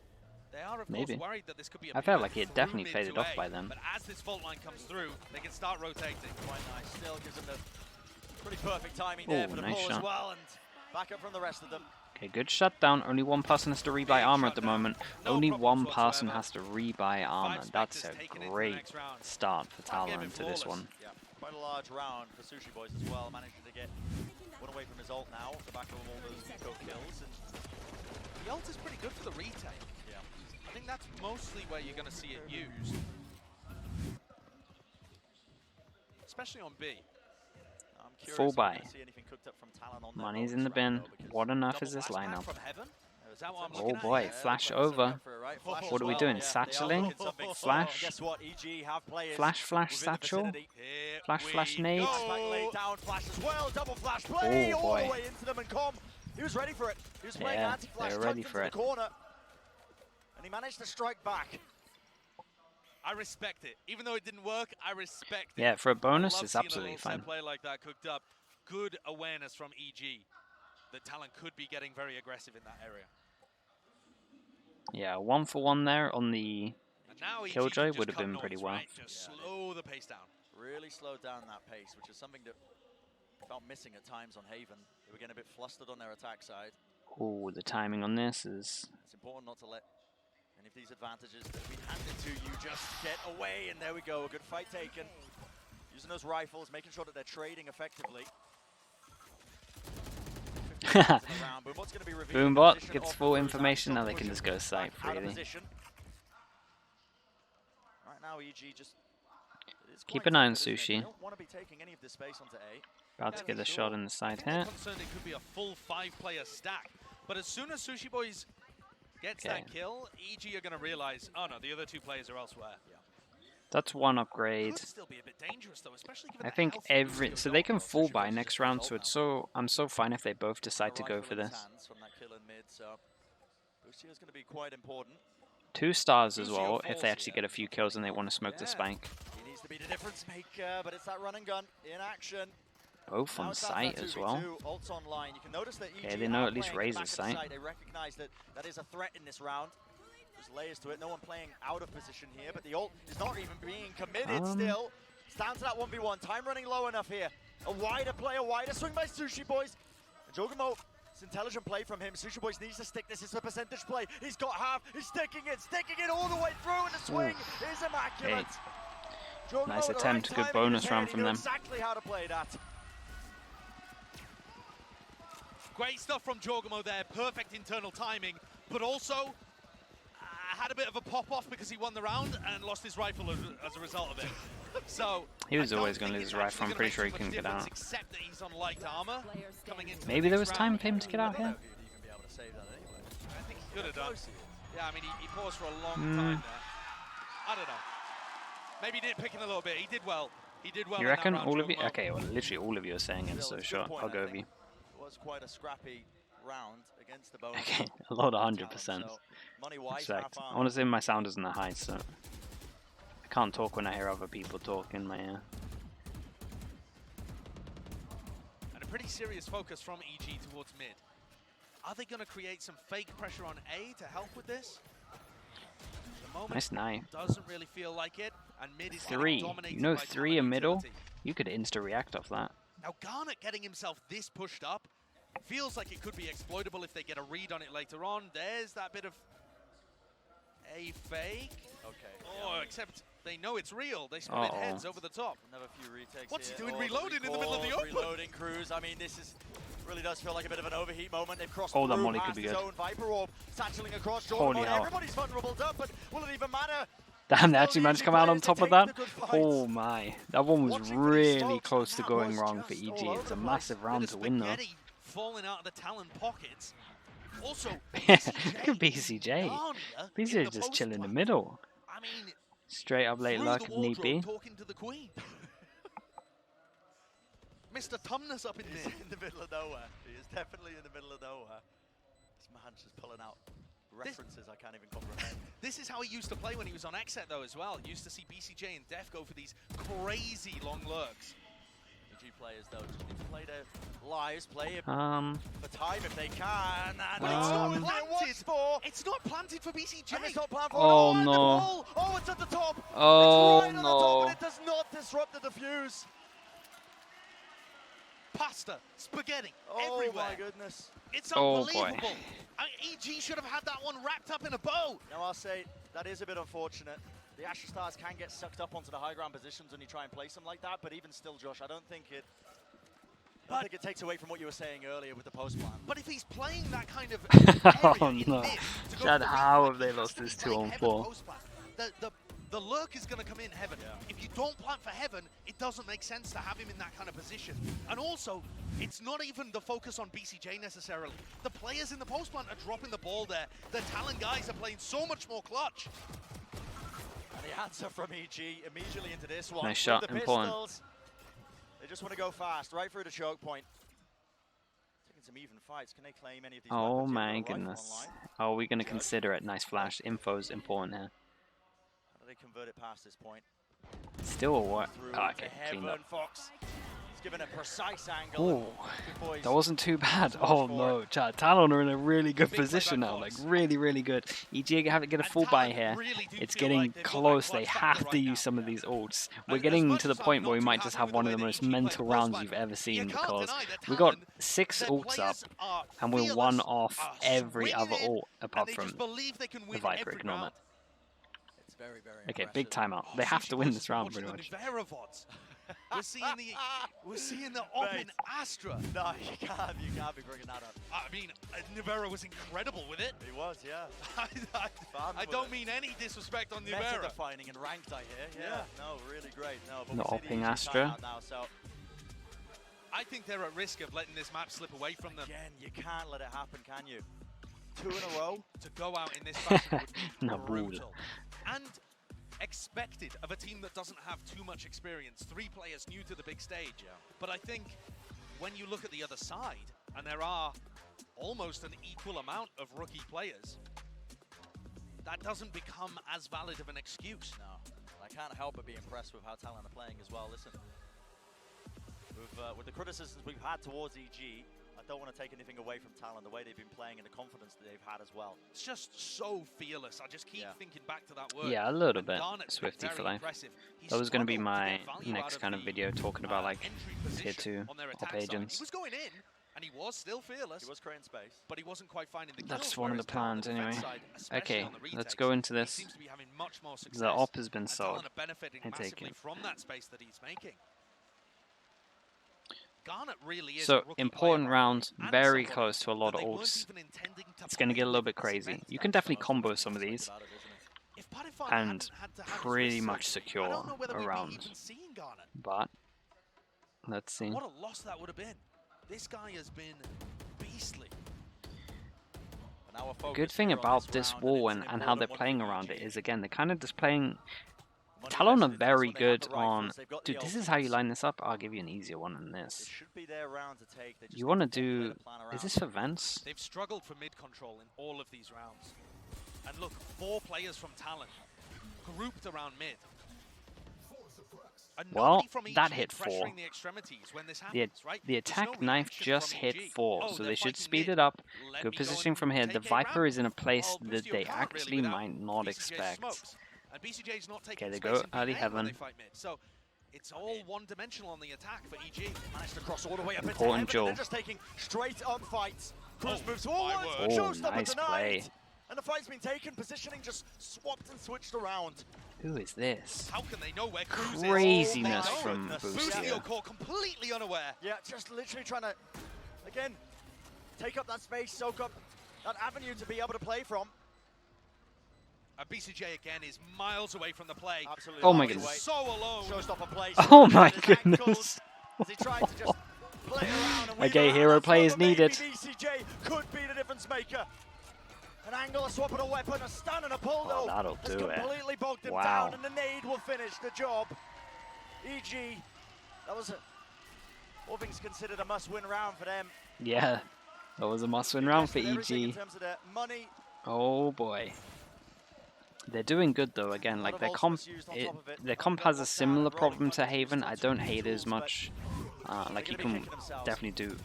They are, of Maybe. course, worried that this could be a I felt pivot like he had through definitely mid faded to off A, by then. But as this fault line comes through, they can start rotating. Quite nice. Still gives them the pretty perfect timing there for the nice pull shot. as well, and back up from the rest of them. Okay, good shutdown. Only one person has to rebuy armor at the moment. No Only one problems person whatsoever. has to rebuy armor. That's Spectres a taken into the great next round. start for One game Talon in to this flawless. one. Yeah, quite a large round for Sushi Boys as well, managing to get one away from his ult now off the back of all those eco kills. And The ult is pretty good for the retake. yeah, I think that's mostly where you're going to see it used. Especially on B. I'm curious Full if we're buy. gonna see anything cooked up from Talon on their Money's ult in the this bin. round, though, because What enough Double is this flashback lineup? from heaven? Is that what I'm Oh looking at boy, here? flash looks like they're over. up for it, right? Flash What as are we well. doing? Yeah, they are Satcheling? looking something. Flash? Guess what? EG have players Flash, within the satchel? vicinity. Here Flash, we nades. go. Flashback laid down, flash as well, double flash play Oh, all the boy. way into them, and Com, he was ready for it. He was playing Yeah, anti-flash, they were tucked ready into for the it. corner, and he managed to strike back. I respect it. Even though it didn't work, I respect it. Yeah, for a bonus, I love it's seeing a absolutely little set fine. play like that cooked up. Good awareness from EG. The Talon could be getting very aggressive in that area. Yeah, 1-for-1 there on the And now EG Killjoy can just would have cut been noise, pretty well. right? Just slow the pace down. Really slowed down that pace, which is something that felt missing at times on Haven. They were getting a bit flustered on their attack side. Oh, the timing on this is... It's important not to let any of these advantages that have been handed to you just get away, and there we go, a good fight taken. Using those rifles, making sure that they're trading effectively. 15 seconds in the round. Boombot's gonna be revealing the Boombot position gets of full Cruz. information, That's now they can pushing just go back site out of freely. position. Right now, EG just... it is Keep quite an eye on tight, isn't it? They Sushi. don't want to be taking any of this space onto A. About to Yeah, get for a sure. shot in the I side think they're here. concerned it could be a full 5-player stack. But as soon as Sushi Boys gets Okay. that kill, EG are going to realize, oh no, the other two players are elsewhere. That's one upgrade. Could still be a bit dangerous though, especially given I the think health that every... Busio So got. they can Well, full Sushi buy Boys next just round, got so ult it's now. I'm so fine if they both decide to The go rifle for in his this. hands from that kill in mid, so Busio's going to be quite important. 2 stars as Busio well, if falls they actually here. get a few kills and they want to smoke the Yeah. spank. He needs to be the difference maker, but it's that run and gun in action. Both Now on it's down to that site as well. 2v2, ults online. You can notice that EG Okay, they know are at least playing in the Razor's back of the site. They recognize that that is a threat in this round. There's layers to it. No one playing out of position here, but the ult is not even being committed still. It's down to that 1v1. Time running low enough here. A wider play, a wider swing by Sushi Boys. And Jogamo, it's intelligent play from him. Sushi Boys needs to stick this. It's a percentage play. He's got half. He's sticking it all the way through, and the swing is immaculate. Jogamo Nice with the attempt, right good timing in bonus his round head. from He knew them. exactly how to play that. Great stuff from Jorgamo there, perfect internal timing, but also had a bit of a pop-off because he won the round and lost his rifle as a result of it. So He was I don't always gonna think lose it's his rifle. actually I'm gonna pretty make sure he too couldn't much get difference, out. except that he's on light armor coming into Maybe the there next was time round. for him to get out I don't know here. if he'd even be able to save that anyway. I think he could have done. Close he is. Yeah, I mean, he paused for a long time there. I don't know. Maybe he did pick in a little bit. He did well. He did well. You in that reckon round, all of you? Jorgamo. Okay, well, literally all of you are saying it, Still, so it's a sure, good point, I'll I go with think. you. It was quite a scrappy round against the bonus. Okay, a lot of Talon, 100%. so money-wise, Respect. half arm. Honestly, my sound isn't that high, so I can't talk when I hear other people talk in my ear. And a pretty serious focus from EG towards mid. Are they going to create some fake pressure on A to help with this? At the moment, Nice knife. doesn't really feel like it, and mid is getting 3. dominated You know, by 3 Talon in middle. utility. You could insta-react off that. Now Garnet getting himself this pushed up feels like it could be exploitable if they get a read on it later on. There's that bit of a fake. Okay. Oh, except they know it's real. They split heads over the top. Another few retakes What's he here. doing Oh, the reloading in the middle of the recalls, open? Reloading Cruz. I mean, this is really does feel like a bit of an overheat moment. They've crossed Oh, that through molly could past be his good. own Viper Orb, satcheling across Holy Jordan. hell. Everybody's vulnerable up, but will it even matter? Damn, they Still actually the managed to EG come out on players top of take that. the good fights. Oh my, that one was Watching for these really smokes, close to that going was wrong for just EG. all over It's a the massive place. round Bit to of win though. spaghetti falling out of the Talon pockets. Also, Look at BCJ. Narnia in BCJ the just chill in the post-plant. middle. I mean, Straight up late through luck the if need be. wardrobe talking to the Queen. Mr. Tumnus up in He's there. in the middle of nowhere. He is definitely in the middle of nowhere. This man's just pulling out references I can't even comprehend. This is how he used to play when he was on Xset though as well. Used to see BCJ and Def go for these crazy long lurks. EG players, though, just need to play their lives, play it Um, for time if they can. And But it's not being planted. watched for. It's not planted for BCJ. And it's not planned for. Oh, and the no. ball. Oh, it's at the top. Oh, it's right on the top, no. and it does not disrupt the defuse. Pasta, spaghetti, Oh everywhere. my goodness. It's Oh, boy. unbelievable. EG should have had that one wrapped up in a bow. Now I'll say that is a bit unfortunate. The Asher Stars can get sucked up onto the high ground positions when you try and place them like that, but even still, Josh, I don't think it takes away from what you were saying earlier with the post plan. But if he's playing that kind of Oh, area in no. mid to go Chad, for the how read, have they he has lost to be this playing 2-on-4? heaven post plan. The lurk is going to come in heaven. Yeah. If you don't plant for heaven, it doesn't make sense to have him in that kind of position. And also, it's not even the focus on BCJ necessarily. The players in the post plant are dropping the ball there. The Talon guys are playing so much more clutch. And the answer from EG immediately into this one. Nice shot, With the important. pistols, they just want to go fast, right through the choke point. Taking some even fights. Can they claim any of these Oh weapons? my You've got a rifle goodness. online. Are we going to consider it? Nice flash. Info's important here. How do they convert it past this point? Still a what? Through Oh, to okay, cleaned heaven. up. Fox. He's given a precise angle. Oh, Good boys. that wasn't too bad. So much Oh for no, Chad. Talon are in a really good Big position playback now. Like box. really, really good. EG have to get a And full buy Talon here. really do It's feel getting like they've got that close. clutch They factor have right to now. use some of these ults. We're And as getting much to the as I'm point not where we too might just happy have with one the of the way most that EG played mental the rounds post you've plan, ever seen you can't because deny that we got Talon, 6 their ults up players are and we're fearless, one off are every other swinging in, ult apart and they from just believe they can the win Viper. every Ignore round. that. It's very, very Okay, impressive. big timeout. Oh, They have Sushi to win Boys this is round watching pretty much. the Nuvera VODs. We're seeing the op in Mate. Astra. No, you can't be bringing that up. I mean, Nuvera was incredible with it. He was, yeah. I don't mean any disrespect on Nuvera. Meta-defining and ranked, I hear. Yeah. No, really great. No, but Not we see the opping EG Astra. timeout now, so I think they're at risk of letting this map slip away from them. again, you can't let it happen, can you? 2 in a row. To go out in this fashion would be No, brutal. And expected of a team that doesn't have too much experience. 3 players new to the big stage. Yeah. But I think when you look at the other side, and there are almost an equal amount of rookie players, that doesn't become as valid of an excuse. No, I can't help but be impressed with how Talon are playing as well. Listen, with the criticisms we've had towards EG, I don't want to take anything away from Talon, the way they've been playing and the confidence that they've had as well. It's just so fearless. I just keep thinking back to that word. Yeah, a little And bit Garnett's been Swifty for very life. impressive. He That was going to be struggled my get value next out kind of the, video talking about like entry tier position 2 on their op attack side. agents. He was going in, and he was still fearless, He was creating space. but he wasn't quite finding the That's kills, one of the whereas Talon on plans the defense anyway. side, especially Okay, on the let's retakes, go into he this. seems to be having much more success. The op has been and sold Talon are benefiting and massively taken. from that space that he's making. Garnet really is a So rookie important player, rounds, and very somebody close to a lot that of they weren't ults. even intending to It's going to play get a little with bit this crazy. event. You can definitely combo some of these About it, isn't it? If Patifon and hadn't had to have his pretty wrists much severed, secure I don't know whether a we'd round. be even seeing Garnet. But let's see. What a loss that would have been. This guy has been beastly. But now we're focused Good thing here on about this this round, wall it's and an how they're important one playing for around it EG. is again they're kind of just playing. Money Talon are vested in this very one, they have good the on. rifles, they've got Dude, the this is how you ultimates. line this up. I'll give you an easier one than It this. should be their round to take. They just You need want to to formulate do? a plan Is around this it. for Vents? They've struggled for mid control in all of these rounds. And look, 4 players from Talon grouped around mid. And Well, nobody from that EG hit pressuring 4. the extremities when this The, happens, right? the There's no attack knife reaction just from hit EG. 4, Oh, so they're they should fighting speed mid. it up. Let Good me go positioning and from here. The take a Viper ramp. is in a place Well, that Boostio they can't really actually without might not BCJ's expect. smokes. And BCJ's not taking Okay, they space go in early B main when heaven. they fight mid. So it's all one-dimensional on the attack for EG. Managed to cross all the way up into Important heaven, and Joel. they're just taking straight up fights. Cruz Oh, moves my forward, word. Oh, showstopper nice denied. play. And the fight's been taken, positioning just swapped and switched around. Who is this? How can they know where Cruz Craziness Oh my from goodness. Boostio. Boostio caught completely unaware. Yeah, just literally trying to, again, take up that space, soak up that avenue to be able to play from. And BCJ again is miles away from the play. Absolutely. Oh my miles goodness. away. So alone. Showstopper play. Oh my His ankles goodness. As he tried to just play around and weave Okay, around hero that play is swap, but maybe needed. BCJ could be the difference maker. An angle, a swap, and a weapon, a stun and a pull, Oh, though. that'll has do it. completely bogged him Wow. down, and the nade will finish the job. EG, that was, all things considered, a must-win round for them. Yeah, that was a must-win round for Invested everything in EG. terms of their money. Oh boy. They're doing good though. Again, like their comp has a similar problem to Haven. I don't hate it as much. Like, you can definitely do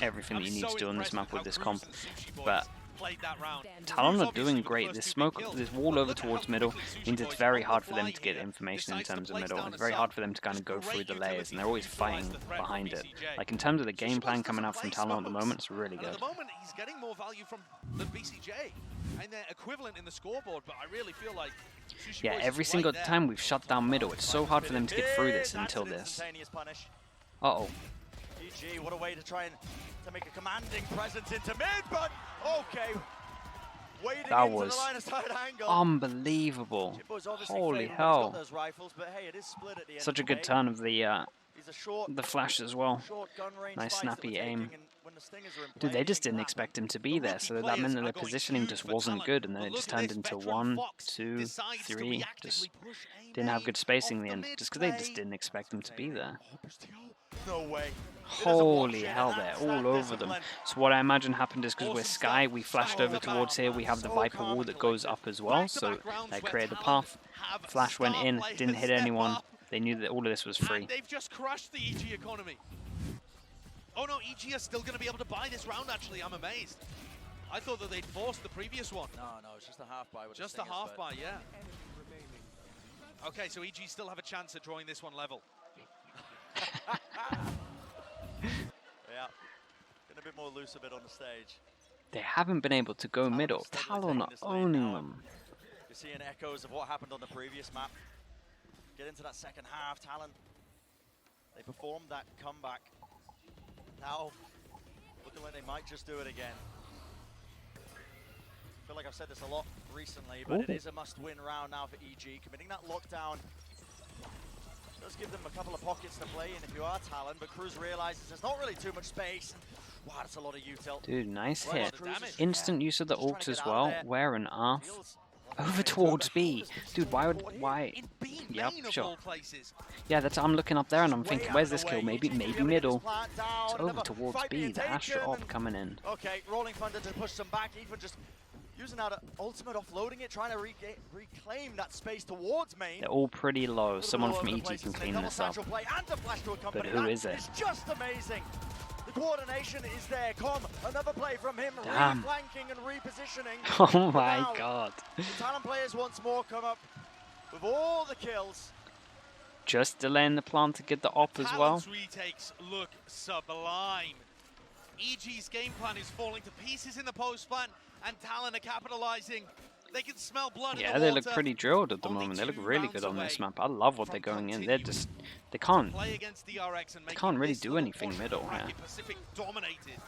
everything that you need to do on this map with this comp, but Talon are doing great. This smoke, this wall over towards middle means it's very hard for them to get information in terms of middle. It's very hard for them to kind of go through the layers, and they're always fighting behind it. Like, in terms of the game plan coming out from Talon at the moment, it's really good. At the moment, he's getting more value from the BCJ and their equivalent in the scoreboard, but I really feel like yeah, every single time we've shut down middle, it's so hard for them to get through this until this. Uh-oh. GG, what a way to try and to make a commanding presence into mid, but okay. Wading That into was the line of sight angle. Unbelievable. Holy hell. Those rifles, but hey, it is split at the end Such a of the good day. turn of the He's a short, flash as well. short gun range Nice fights snappy that we're aim. taking, and when the Stingers are in Dude, play, they just things didn't happen. expect him to be there, so that meant that their positioning just wasn't good, and then it just turned into 1, 2, 3. Just didn't have good spacing in the end, just because they just didn't expect him to be there. No way. Holy hell, they're all over them. So what I imagine happened is, because we're Sky, we flashed over towards here, we have the Viper wall that goes up as well, so that created a path. Flash went in, didn't hit anyone. They knew that all of this was free. And they've just crushed the EG economy. Oh no, EG are still going to be able to buy this round, actually. I'm amazed. I thought that they'd forced the previous one. No, it's just a half buy. With Just the a Stingers, half buy, yeah. Okay, so EG still have a chance at drawing this one level. Yeah, getting a bit more loose a bit on the stage. They haven't been able to go middle. Talon are owning them. You're seeing echoes of what happened on the previous map. Get into that second half, Talon. They performed that comeback. Now, looking like they might just do it again. I feel like I've said this a lot recently, but it is a must-win round now for EG. Committing that lockdown does give them a couple of pockets to play in if you are Talon, but Cruz realizes there's not really too much space. Wow, that's a lot of util. Dude, nice Right, hit. Cruz is- Instant use of the just trying ult to as get out well. there. Where an off? Feels Over towards B. Dude, why? In B Yep, main of sure. all places. Yeah, that's I'm looking up there and I'm way thinking, out where's of the this kill? way. Maybe EG maybe gonna get middle. this plant down, It's over another towards fight B. being The Ash taken, op and- coming in. Okay, Rolling Thunder to push them back, even just using that ultimate, offloading it, trying to reclaim that space towards main. They're all pretty low. Little Someone bit all from over the EG place. can It's a clean double this up. satchel play and a flash to accompany. who That is it? is just amazing. The coordination is there. Another play from him, Damn. re-flanking and repositioning. Oh But my now, god. the Talon players once more come up with all the kills. Just delaying the plant to get the op as well. Talon's retakes look sublime. EG's game plan is falling to pieces in the post plant, and Talon are capitalizing. They can smell blood in Yeah, the they water. look pretty drilled at the Only moment. They look 2 really rounds good on this away map. I love what they're from going in. They continue can't. Play against DRX and make can't really this do little anything push middle, bracket yeah. Pacific dominated.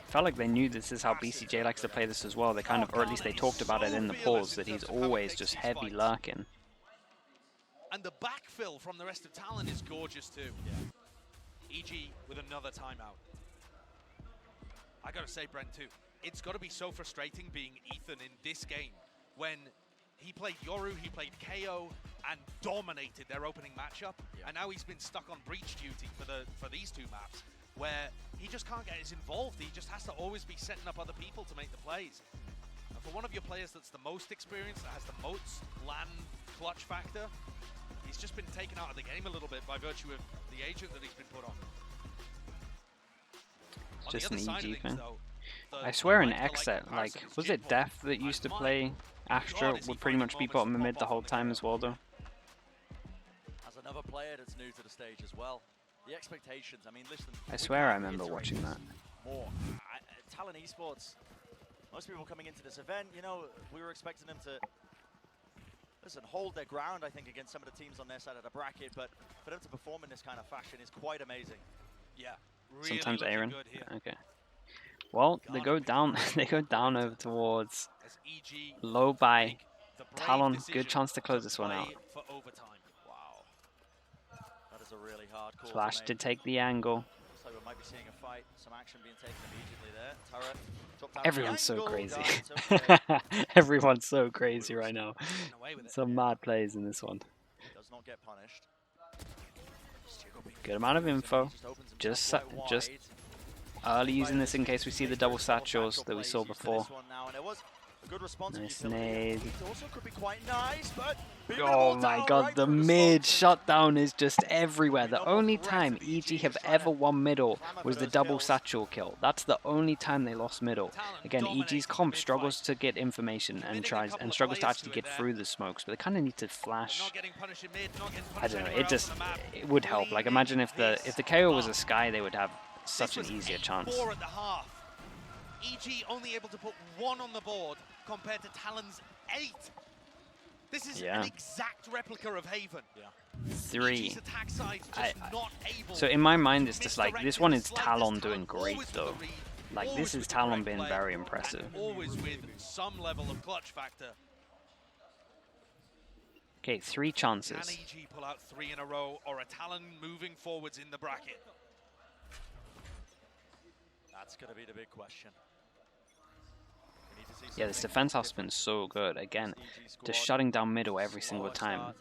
Felt like they knew this is how BCJ likes to play this as well. They kind of, or at least they talked about it in the pause, that he's always just heavy lurking. And the backfill from the rest of Talon is gorgeous too. Yeah. EG with another timeout. I gotta say, Brent, too, it's gotta be so frustrating being Ethan in this game when he played Yoru, he played KO, and dominated their opening matchup, and now he's been stuck on breach duty for these 2 maps, where he just can't get as involved. He just has to always be setting up other people to make the plays. And for one of your players that's the most experienced, that has the most LAN clutch factor, he's just been taken out of the game a little bit by virtue of the agent that he's been put on. Just an EG thing. Though, I swear in Exet, like, was it Def that used to play Astra? Would pretty much be bottom and mid the whole time as well, though. As another player that's new to the stage as well. The expectations, I mean, listen. I swear I remember watching that. More. Talon Esports, most people coming into this event, you know, we were expecting them to, listen, hold their ground, I think, against some of the teams on their side of the bracket, but for them to perform in this kind of fashion is quite amazing. Yeah, really Sometimes Aaron. good here. Okay. Well, they go down. They go down over towards As EG low by make the brave Talon. decision Good chance to close this one play out. for overtime. Wow. That is a really hard call. Flash to did make. take the angle. Looks like we might be seeing a fight, some action being taken immediately there. Turret, dropped down Everyone's so the angle, crazy. guys, okay. Everyone's so crazy right now. Getting away with it. Some mad plays in this one. Does not get punished. Good amount of info. Just early using this in case we see the double satchels that we saw before. Good response. Nice nade. It also could be quite nice, but Oh my god, the mid shutdown is just everywhere. The only time EG have ever won middle was the double satchel kill. That's the only time they lost middle. Again, EG's comp struggles to get information and struggles to actually get through the smokes, but they kind of need to flash. I don't know, it would help. Like imagine if the KO was a Sky, they would have such an easier chance. At the half. EG only able to put 1 on the board compared to Talon's 8. This is an exact replica of Haven. 3. Attack side just not able So in my mind, it's just like, this one is Talon doing great though. Like this is Talon being very impressive. Always with some level of clutch factor. Okay, 3 Can chances. EG pull out 3 in a row, or a Talon moving forwards in the bracket? That's going to be the big question. Yeah, this defense has been so good. Again, just shutting down middle every single time.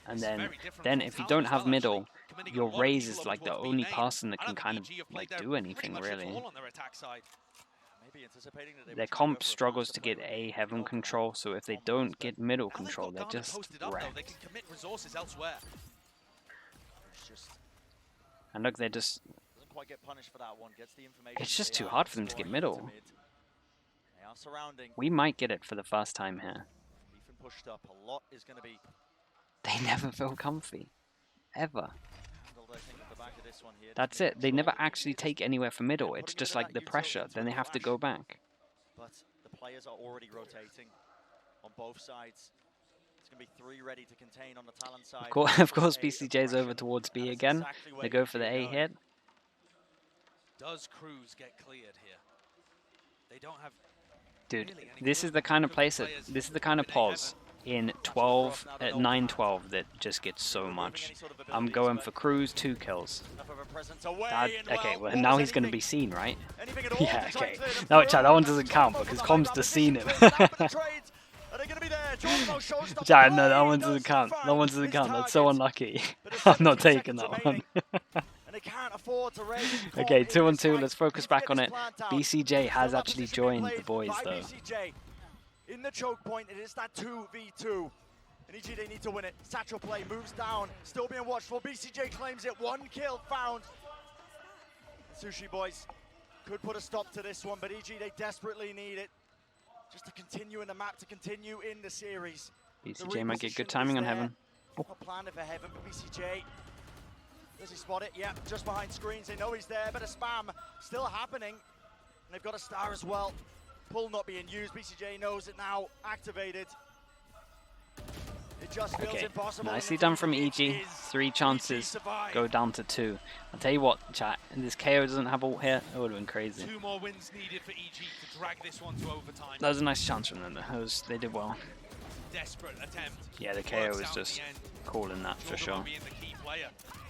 And then if you don't have middle, your Raze is like the only person that can kind of like do anything really. Their comp struggles to get A heaven control, so if they don't get middle control, they're just wrecked. And look, they're just... It's just too hard for them to get middle. We might get it for the first time here. They never feel comfy. Ever. That's it. They never actually take anywhere for middle. It's just like the pressure. Then they have to go back. But the players are already rotating on both sides. It's going to be 3 ready to contain on the Talon side. Of course, BCJ's over towards B again. They go for the A hit. Does Cruz get cleared here? They don't have... Dude, this is the kind of place that, this is the kind of pause in 9-12 that just gets so much. I'm going for Cruz 2 kills. Okay, well now he's going to be seen, right? Yeah, okay. No, chat, that one doesn't count because Com's just seen him. Chat, no, that one doesn't count. That one doesn't count. That's so unlucky. I'm not taking that one. Okay, 2-on-2. Let's focus back on it. BCJ has actually joined the boys, though. In the choke point, it is that 2v2. And EG, they need to win it. Satchel play moves down, still being watched for. BCJ claims it. 1 kill found. Sushi boys could put a stop to this one, but EG, they desperately need it just to continue in the map, to continue in the series. BCJ might get good timing on Heaven. Not planning for Heaven, but BCJ. Does he spot it? Yeah, just behind screens. They know he's there, but a spam still happening. And they've got a star as well. Pull not being used. BCJ knows it now. Activated. It just feels impossible. Nicely done from EG. 3 chances go down to 2. I'll tell you what, chat. This KO doesn't have ult here. It would have been crazy. 2 more wins needed for EG to drag this one to overtime. That was a nice chance from them. They did well. Desperate attempt. Yeah, the KO was just calling that for sure.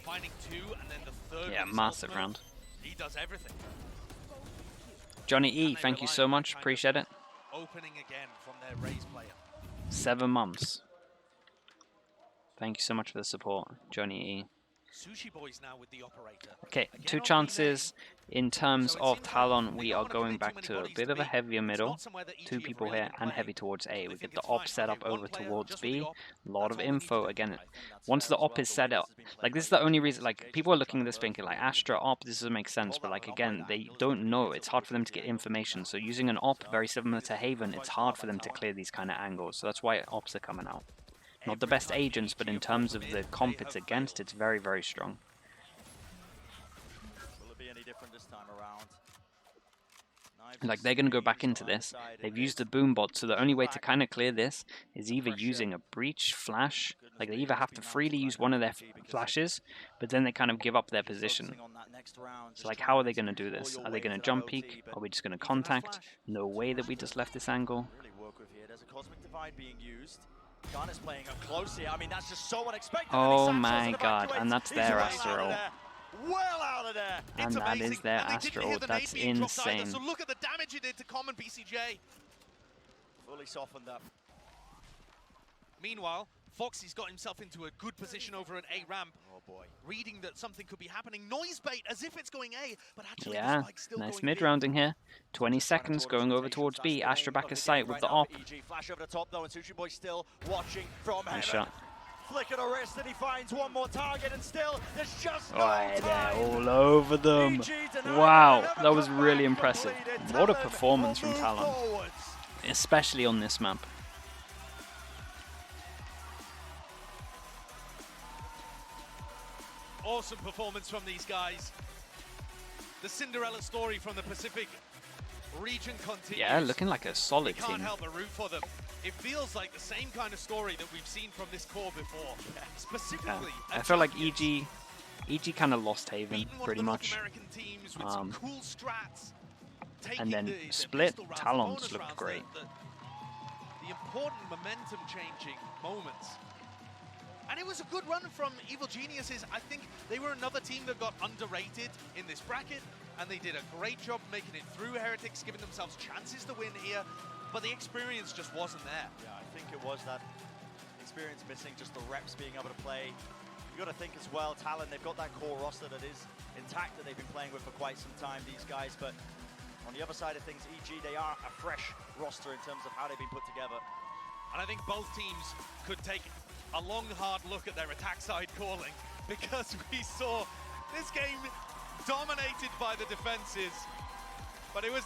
Finding 2 and then the 3rd. Yeah, massive round. He does everything. Johnny E, thank you so much. Appreciate it. Opening again from their Raze player. 7 months. Thank you so much for the support, Johnny E. Sushi boys now with the operator. Okay, 2 chances. In terms of Talon, we are going back to a bit of a heavier middle. 2 people here and heavy towards A. We get the op set up over towards B. A lot of info. Again, once the op is set up, like this is the only reason, like people are looking at this thinking like Astra op, this doesn't make sense, but like again, they don't know. It's hard for them to get information. So using an op, very similar to Haven, it's hard for them to clear these kind of angles. So that's why ops are coming out. Not the best agents, but in terms of the comp it's against, it's very, very strong. Will it be any different this time around? Like, they're going to go back into this. They've used the boom bot, so the only way to kind of clear this is either using a breach, flash. Like, they either have to freely use one of their flashes, but then they kind of give up their position. So, like, how are they going to do this? Are they going to jump peek? Are we just going to contact? No way that we just left this angle. There's a Cosmic Divide being used. Ghana's playing up close here. I mean, that's just so unexpected. Oh my god, and that's their Astral. Well out of there. And that is their Astral. That's insane. So look at the damage it did to common BCJ. Fully softened up. Meanwhile, Foxy's got himself into a good position over an A ramp. Oh boy. Reading that something could be happening. Noise bait as if it's going A, but actually the Yeah, spike's still nice going mid B. rounding here. 20 seconds going over towards B. Astra back his sight with the op. Flash over the top though, and Sushi Boy still watching from Nice heaven. shot. Flick of the wrist, and he finds one more target, and still there's just no Oh, they're time. all over them. EG denied Wow, another that was comeback really impressive. completed. What a Talon performance will from move Talon, forwards. especially on this map. Awesome performance from these guys. The Cinderella story from the Pacific region continues. Yeah, looking like a solid We can't team. help but root for them. It feels like the same kind of story that we've seen from this core before. Specifically, I feel like EG kind of lost Haven beating one pretty of the much. North American teams with some cool strats. And then taking the split pistol rounds, Talons bonus looked rounds, great. The important momentum changing moments. And it was a good run from Evil Geniuses. I think they were another team that got underrated in this bracket, and they did a great job making it through Heretics, giving themselves chances to win here, but the experience just wasn't there. Yeah, I think it was that experience missing, just the reps being able to play. You got to think as well, Talon, they've got that core roster that is intact, that they've been playing with for quite some time, these guys, but on the other side of things, EG, they are a fresh roster in terms of how they've been put together. And I think both teams could take a long, hard look at their attack side calling, because we saw this game dominated by the defenses, but it was